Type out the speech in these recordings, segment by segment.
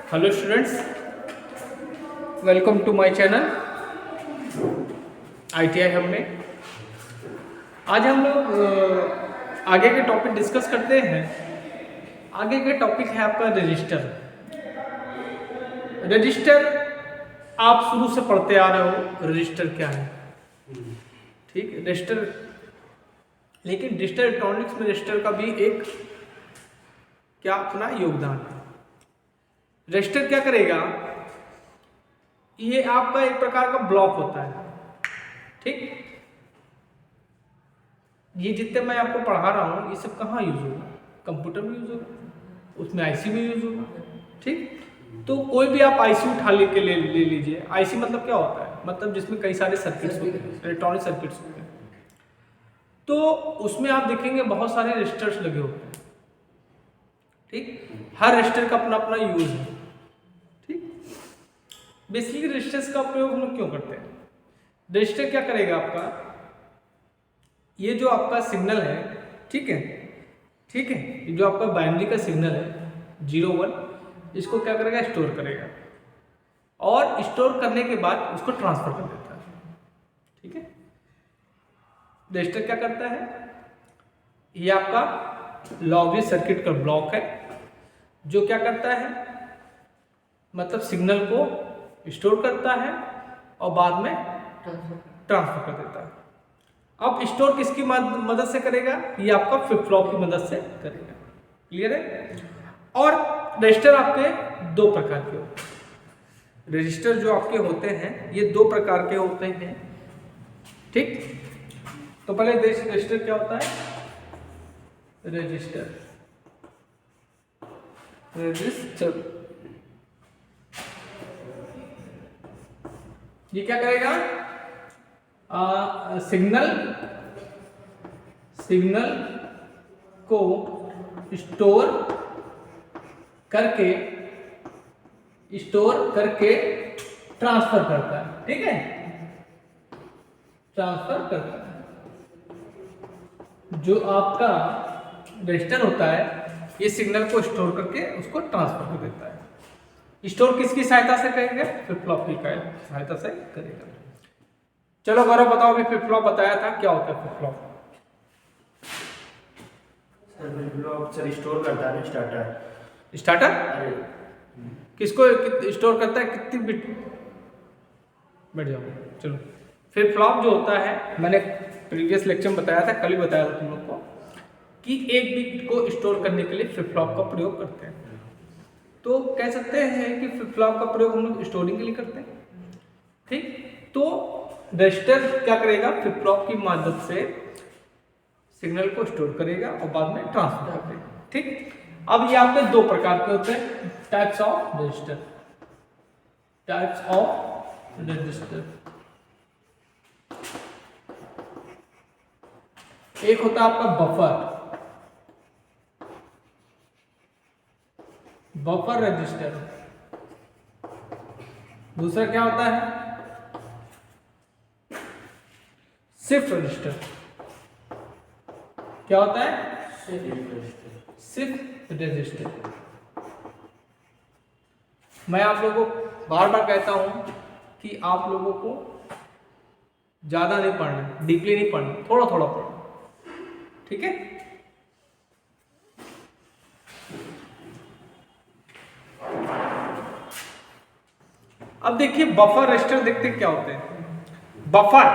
Hello students, welcome to my channel ITI hub में। आज हम लोग आगे के टॉपिक डिस्कस करते हैं। आगे के टॉपिक है आपका रजिस्टर। रजिस्टर आप शुरू से पढ़ते आ रहे हो, रजिस्टर क्या है, ठीक है। रजिस्टर, लेकिन डिजिटल इलेक्ट्रॉनिक्स में रजिस्टर का भी एक क्या अपना योगदान है। रजिस्टर क्या करेगा, ये आपका एक प्रकार का ब्लॉक होता है, ठीक। ये जितने मैं आपको पढ़ा रहा हूँ ये सब कहाँ यूज होगा, कंप्यूटर में यूज होगा, उसमें आईसी में यूज होगा, ठीक। तो कोई भी आप आईसी उठा लेके ले लीजिए। आईसी मतलब क्या होता है, मतलब जिसमें कई सारे सर्किट्स होते हैं, इलेक्ट्रॉनिक सर्किट्स होते हैं। तो उसमें आप देखेंगे बहुत सारे रजिस्टर्स लगे होते हैं, ठीक। हर रजिस्टर का अपना अपना यूज है, ठीक। बेसिकली रजिस्टर्स का प्रयोग हम लोग क्यों करते हैं। रजिस्टर क्या करेगा आपका, ये जो आपका सिग्नल है, ठीक है, ठीक है, ये जो आपका बाइनरी का सिग्नल है 0 1, इसको क्या करेगा, स्टोर करेगा और स्टोर करने के बाद उसको ट्रांसफर कर देता है, ठीक है। रजिस्टर क्या करता है, ये आपका लॉजिक सर्किट का ब्लॉक है जो क्या करता है, मतलब सिग्नल को स्टोर करता है और बाद में ट्रांसफर कर देता है। अब स्टोर किसकी मदद से करेगा, ये आपका फ्लिप फ्लॉप की मदद से करेगा। क्लियर है। और रजिस्टर आपके दो प्रकार के होते हैं। रजिस्टर जो आपके होते हैं ये दो प्रकार के होते हैं, ठीक। तो पहले रजिस्टर क्या होता है, रजिस्टर ये क्या करेगा, सिग्नल को स्टोर करके ट्रांसफर करता है, ठीक है, ट्रांसफर करता है। जो आपका रजिस्टर होता है ये सिग्नल को स्टोर करके उसको ट्रांसफर कर देता है। स्टोर किसकी सहायता से करेंगे, फ्लिप फ्लॉप की सहायता से करेगा। चलो गौरव बताओ, अभी फ्लिप फ्लॉप बताया था, क्या होता है flip flop. Flip flop sir store करता है स्टार्टर। स्टार्टर किसको स्टोर करता है, कितनी बिट, बैठ जाओ। चलो, फ्लिप फ्लॉप जो होता है, मैंने प्रीवियस लेक्चर में बताया था, कल ही बताया था तुम लोग को, कि एक बिट को स्टोर करने के लिए फ्लिप फ्लॉप का प्रयोग करते हैं। तो कह सकते हैं कि फ्लिप फ्लॉप का प्रयोग हम लोग स्टोरिंग के लिए करते हैं, ठीक। तो रजिस्टर क्या करेगा, फ्लिप फ्लॉप की मदद से सिग्नल को स्टोर करेगा और बाद में ट्रांसफर कर देगा, ठीक। अब ये आपके दो प्रकार के होते हैं, types of register, types of register. एक होता है आपका बफर रजिस्टर। दूसरा क्या होता है, शिफ्ट रजिस्टर। क्या होता है, शिफ्ट रजिस्टर। मैं आप लोगों को बार बार कहता हूं कि आप लोगों को ज्यादा नहीं पढ़ना, डीपली नहीं पढ़ना, थोड़ा थोड़ा पढ़ना, ठीक है। अब देखिए बफर रजिस्टर, देखते क्या होते हैं। बफर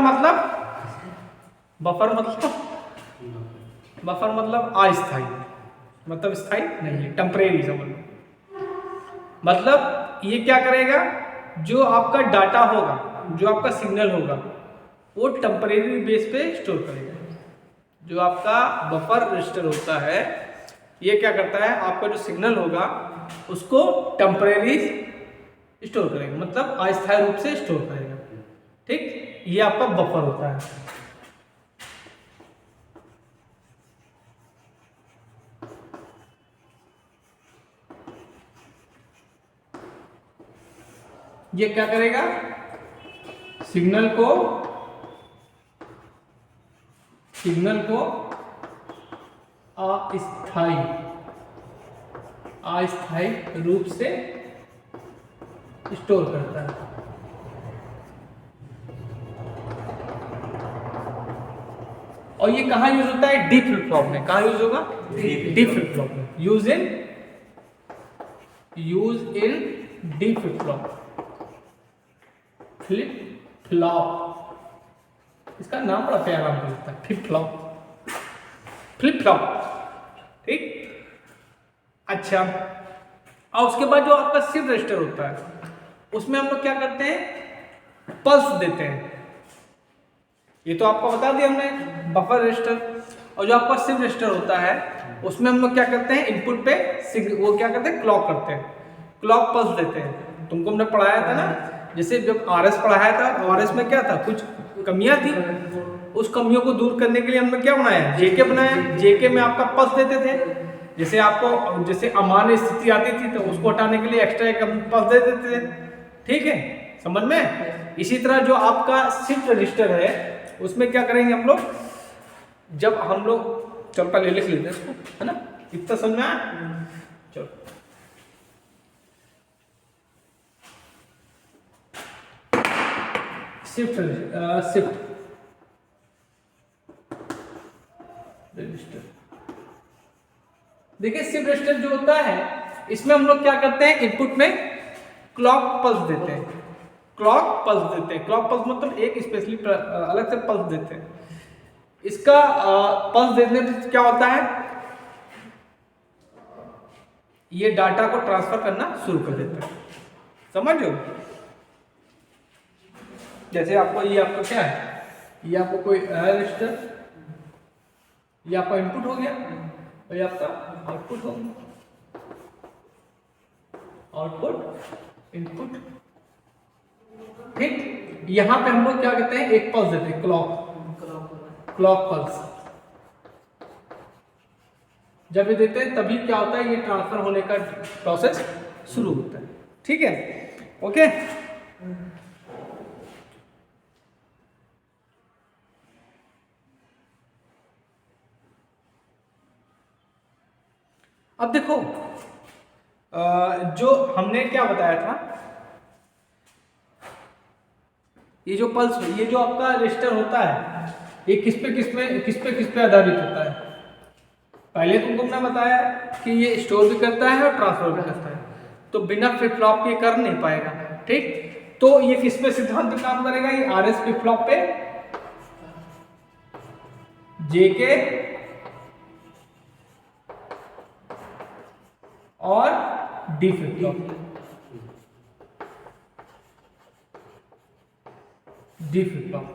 मतलब अस्थायी, मतलब स्थायी नहीं है, टेम्परेरी समझ लो। मतलब ये क्या करेगा, जो आपका डाटा होगा, जो आपका सिग्नल होगा, वो टेम्परेरी बेस पे स्टोर करेगा। जो आपका बफर रजिस्टर होता है ये क्या करता है, आपका जो सिग्नल होगा उसको टेम्परेरी स्टोर करेगा, मतलब अस्थायी रूप से स्टोर करेगा, ठीक। ये आपका बफर होता है। ये क्या करेगा, सिग्नल को अस्थायी अस्थायी रूप से स्टोर करता है। और ये कहाँ यूज होता है? डी फ्लिप फ्लॉप में। कहाँ यूज होगा? डी फ्लिप फ्लॉप में। Use in D flip flop. Flip flop, इसका नाम बड़ा प्यारा मुझे लगता है, फ्लिप फ्लॉप। फ्लिप फ्लॉप, ठीक। अच्छा, और उसके बाद जो आपका शिफ्ट रजिस्टर होता है उसमें हम लोग क्या करते हैं? पल्स देते हैं। ये तो आपको बता दिया हमने, बफर रजिस्टर। और जो आपका शिफ्ट रजिस्टर होता है उसमें हम लोग क्या करते हैं? इनपुट पे वो क्या करते हैं? क्लॉक करते हैं, क्लॉक पल्स देते हैं। तुमको हमने पढ़ाया था ना, जैसे जब आरएस पढ़ाया था, आरएस में क्या था? कुछ कमियां थी, उस कमियों को दूर करने के लिए हमने क्या बनाया? जेके बनाया। जेके में आपका पल्स देते थे। जैसे आपको जैसे अमान्य स्थिति आती थी तो उसको हटाने के लिए एक्स्ट्रा एक पल्स दे देते थे, ठीक है, समझ में। इसी तरह जो आपका शिफ्ट रजिस्टर है उसमें क्या करेंगे हम लोग? जब हम लोग, चल पहले लिख लेते हैं इसको, है ना, इतना समझ में आया? चलो, शिफ्ट रजिस्टर। देखिए शिफ्ट रजिस्टर जो होता है इसमें हम लोग क्या करते हैं? इनपुट में क्लॉक पल्स देते हैं। क्लॉक पल्स देते हैं, क्लॉक पल्स मतलब एक स्पेशली अलग से पल्स देते हैं। इसका पल्स देने से क्या होता है? ये डाटा को ट्रांसफर करना शुरू कर देता है, समझो। जैसे आपको ये आपका क्या है? ये आपको कोई रजिस्टर, ये आपका इनपुट हो गया और ये आपका आउटपुट हो गया। आउटपुट इनपुट, ठीक। यहां पे हम लोग क्या कहते हैं? एक पल्स देते हैं, क्लॉक पल्स। जब ये देते हैं तभी क्या होता है? ये ट्रांसफर होने का प्रोसेस शुरू होता है, ठीक है, ओके। अब देखो, जो हमने क्या बताया था, ये जो पल्स, ये जो आपका रजिस्टर होता है ये किस पे आधारित होता है? पहले तुमको हमने बताया कि ये स्टोर भी करता है और ट्रांसफर भी करता है, तो बिना फ्लिप फ्लॉप के कर नहीं पाएगा, ठीक। तो ये किस पे सिद्धांत पे काम करेगा? ये आरएस फ्लिप फ्लॉप पे, जेके और D flip flop, D flip flop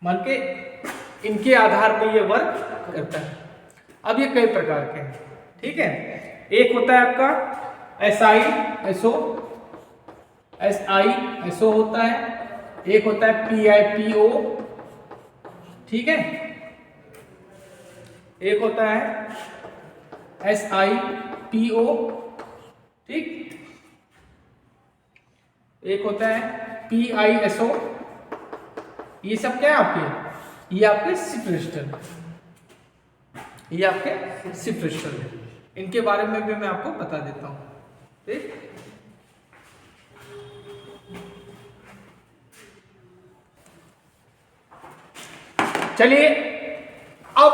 मान के इनके आधार पर ये वर्क करता है। अब ये कई प्रकार के हैं, ठीक है। एक होता है आपका SI/SO होता है, एक होता है PI/PO, ठीक है, एक होता है SI/PO, ठीक, एक होता है PI/SO। ये सब क्या है आपके? ये आपके शिफ्ट रजिस्टर, ये आपके शिफ्ट रजिस्टर है। इनके बारे में भी मैं आपको बता देता हूं, ठीक। चलिए अब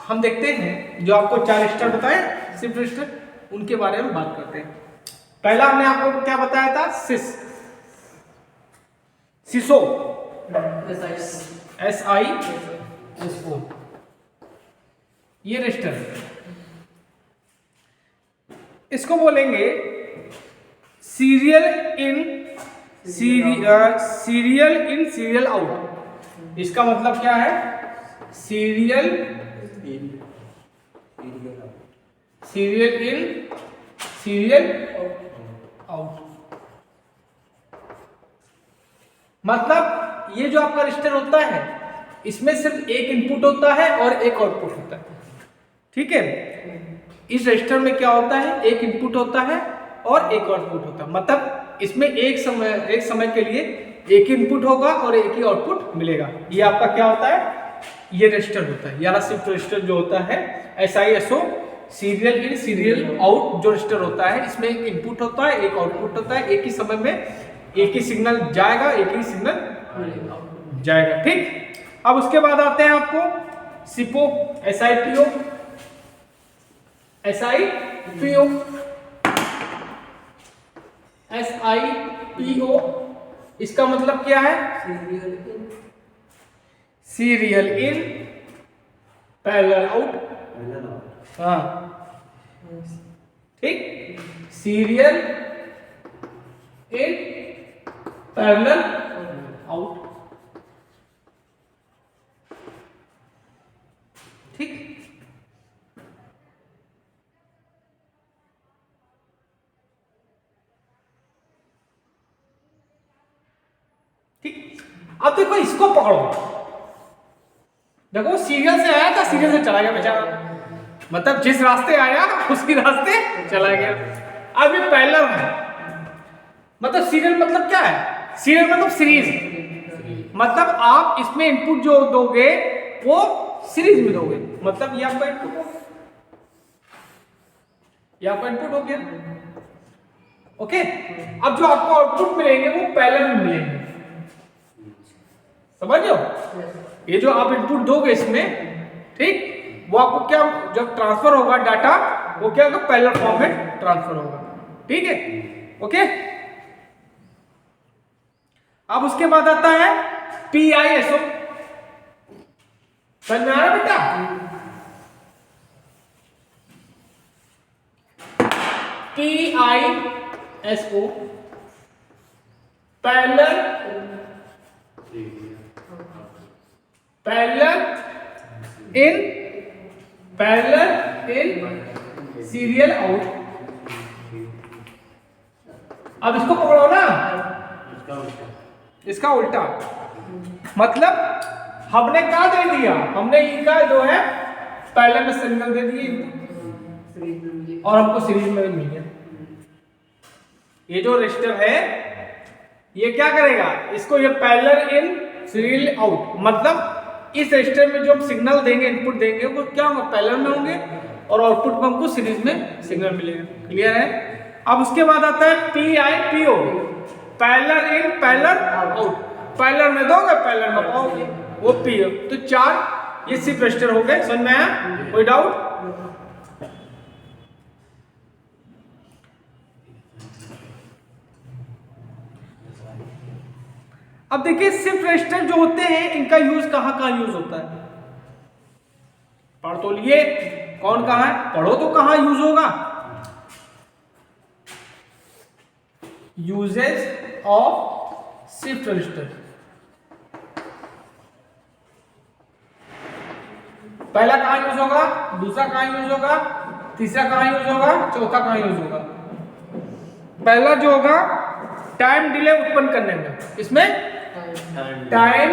हम देखते हैं जो आपको 4 रजिस्टर बताए शिफ्ट रजिस्टर, उनके बारे में बात करते हैं। पहला हमने आपको क्या बताया था? सिसो, SI/SO, ये रजिस्टर, इसको बोलेंगे सीरियल इन सीरियल आउट। इसका मतलब क्या है? Serial in serial out. मतलब ये जो आपका रजिस्टर होता है इसमें सिर्फ एक इनपुट होता है और एक आउटपुट होता है, ठीक है। इस रजिस्टर में क्या होता है? एक इनपुट होता है और एक आउटपुट होता है। मतलब इसमें एक समय के लिए एक इनपुट होगा और एक ही आउटपुट मिलेगा। ये आपका क्या होता है? ये रजिस्टर होता है, यानी शिफ्ट रजिस्टर जो होता है SI/SO, serial in serial out जो रजिस्टर होता है, इसमें एक इनपुट होता है, एक आउटपुट होता है, एक ही समय में एक ही सिग्नल जाएगा, एक ही सिग्नल जाएगा। ठीक, अब उसके बाद आते हैं आपको सिपो, SIPO, SIPO, इसका मतलब क्या है? Serial in parallel out. हाँ ठीक, सीरियल इन पैरेलल आउट। ठीक, ठीक, अब देखो इसको पकड़ो, देखो सीरियल से आया था, सीरियल से चला गया बेचारा, मतलब जिस रास्ते आया उसी रास्ते चला गया। अब ये पैरेलल है, मतलब सीरियल मतलब क्या है? सीरियल मतलब सीरीज, मतलब आप इसमें इनपुट जो दोगे वो सीरीज में दोगे, मतलब ये आपका इनपुट हो गया, ये आपका इनपुट हो गया। ओके, अब जो आपको आउटपुट मिलेंगे वो पैरेलल में मिलेंगे, समझ लो? ये जो आप इनपुट दोगे इसमें, ठीक, वो आपको क्या, जब ट्रांसफर होगा डाटा, वो क्या होगा? पैरेलल फॉर्म में ट्रांसफर होगा। ठीक है, ओके। अब उसके बाद आता है PISO, समझ में आ रहा बेटा? PISO, parallel in serial out. अब इसको पकड़ो ना, इसका उल्टा, मतलब हमने क्या दे दिया? हमने ई का जो है पहले में सिग्नल दे दिए और हमको सीरीज में मिल गया। ये जो रजिस्टर है ये क्या करेगा? इसको ये पैरेलल इन सीरियल आउट, मतलब इस रजिस्टर में जो हम सिग्नल देंगे, इनपुट देंगे, वो क्या होगा? पैरेलल में होंगे और आउटपुट में हमको सीरीज में सिग्नल मिलेगा। क्लियर है? अब उसके बाद आता है PIPO, parallel in parallel out, parallel में दोगे पैरेलल में पाओगे, वो PO। तो 4 ये सिर्फ रजिस्टर हो गए, समझ में आया? कोई डाउट? अब देखिए शिफ्ट रजिस्टर जो होते हैं इनका यूज कहां यूज होता है? पढ़ तो लिए, कौन कहां है? पढ़ो तो कहां यूज होगा? यूजेज ऑफ शिफ्ट रजिस्टर, पहला कहां यूज होगा, दूसरा कहां यूज होगा, तीसरा कहां यूज होगा, चौथा कहां यूज होगा? पहला जो होगा टाइम डिले उत्पन्न करने में, इसमें टाइम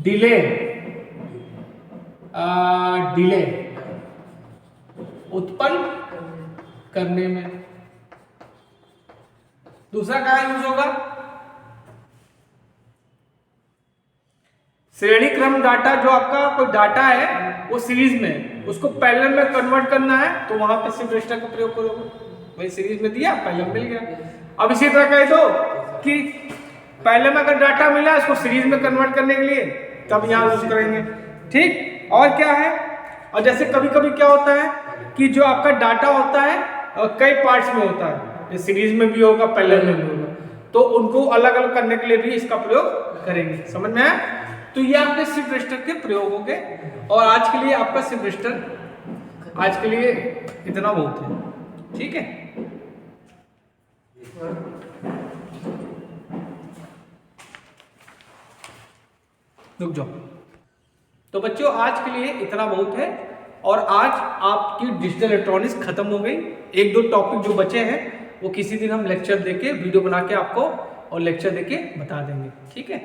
डिले उत्पन्न करने में। दूसरा कहां यूज होगा? श्रेणी क्रम डाटा, जो आपका कोई डाटा है वो सीरीज में, उसको पैरेलल में कन्वर्ट करना है तो वहां पे शिफ्ट रजिस्टर का प्रयोग करोगे। वही सीरीज में दिया, पैरेलल मिल गया। अब इसी तरह कह दो कि पहले में अगर डाटा मिला इसको सीरीज में कन्वर्ट करने के लिए, तब यहाँ यूज करेंगे। ठीक, और क्या है? और जैसे कभी कभी क्या होता है कि जो आपका डाटा होता है कई पार्ट्स में होता है, सीरीज में भी होगा, पैरेलल में भी होगा, तो उनको अलग अलग करने के लिए भी इसका प्रयोग करेंगे। समझ में आया? तो ये आपके शिफ्ट रजिस्टर के प्रयोग हो गए। और आज के लिए आपका शिफ्ट रजिस्टर आज के लिए इतना बहुत है। ठीक है, रुक जाओ। तो बच्चों आज के लिए इतना बहुत है, और आज आपकी डिजिटल इलेक्ट्रॉनिक्स खत्म हो गई। 1-2 टॉपिक जो बचे हैं वो किसी दिन हम लेक्चर देके, वीडियो बना के आपको और लेक्चर देके बता देंगे। ठीक है।